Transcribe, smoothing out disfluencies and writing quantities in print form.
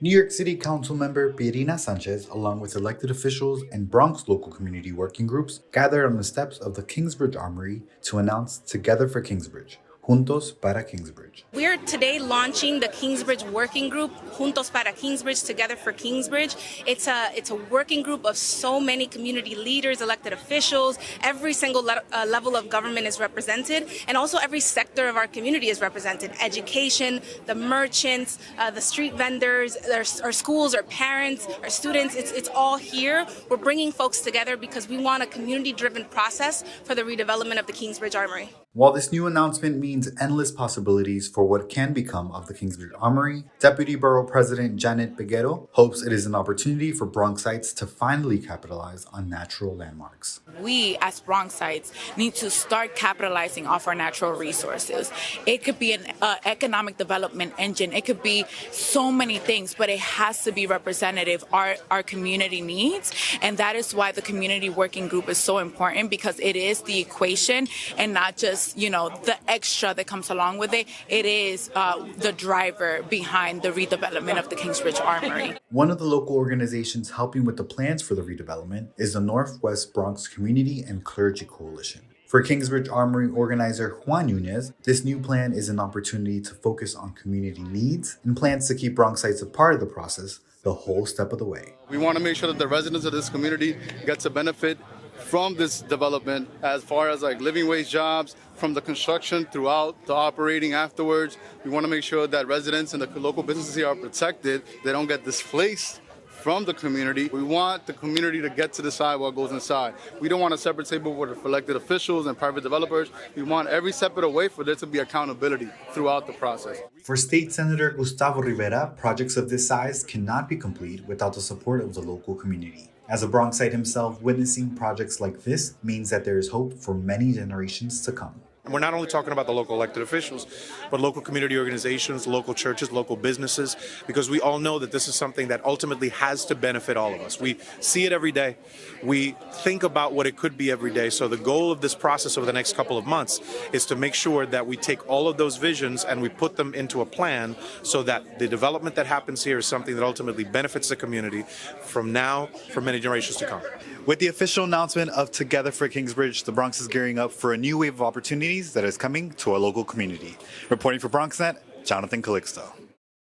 New York City Council member Pierina Sanchez, along with elected officials and Bronx local community working groups, gathered on the steps of the Kingsbridge Armory to announce Together for Kingsbridge, Juntos para Kingsbridge. We are today launching the Kingsbridge working group, Juntos para Kingsbridge, Together for Kingsbridge. It's a working group of so many community leaders, elected officials. Every single level of government is represented, and also every sector of our community is represented. Education, the merchants, the street vendors, our schools, our parents, our students. It's all here. We're bringing folks together because we want a community-driven process for the redevelopment of the Kingsbridge Armory. While this new announcement means endless possibilities for what can become of the Kingsbridge Armory, Deputy Borough President Janet Peguero hopes it is an opportunity for Bronxites to finally capitalize on natural landmarks. We as Bronxites need to start capitalizing off our natural resources. It could be an economic development engine. It could be so many things, but it has to be representative our community needs. And that is why the community working group is so important, because it is the equation and not just the extra that comes along with it. It is the driver behind the redevelopment of the Kingsbridge Armory. One of the local organizations helping with the plans for the redevelopment is the Northwest Bronx Community and Clergy Coalition. For Kingsbridge Armory organizer Juan Nunez, this new plan is an opportunity to focus on community needs and plans to keep Bronxites a part of the process the whole step of the way. We want to make sure that the residents of this community gets a benefit from this development, as far as like living wage jobs, from the construction throughout the operating afterwards. We want to make sure that residents and the local businesses here are protected. They don't get displaced from the community. We want the community to get to decide what goes inside. We don't want a separate table for elected officials and private developers. We want every separate way for there to be accountability throughout the process. For State Senator Gustavo Rivera, projects of this size cannot be complete without the support of the local community. As a Bronxite himself, witnessing projects like this means that there is hope for many generations to come. And we're not only talking about the local elected officials, but local community organizations, local churches, local businesses, because we all know that this is something that ultimately has to benefit all of us. We see it every day. We think about what it could be every day. So the goal of this process over the next couple of months is to make sure that we take all of those visions and we put them into a plan so that the development that happens here is something that ultimately benefits the community from now for many generations to come. With the official announcement of Together for Kingsbridge, the Bronx is gearing up for a new wave of opportunities that is coming to our local community. Reporting for BronxNet, Jonathan Calixto.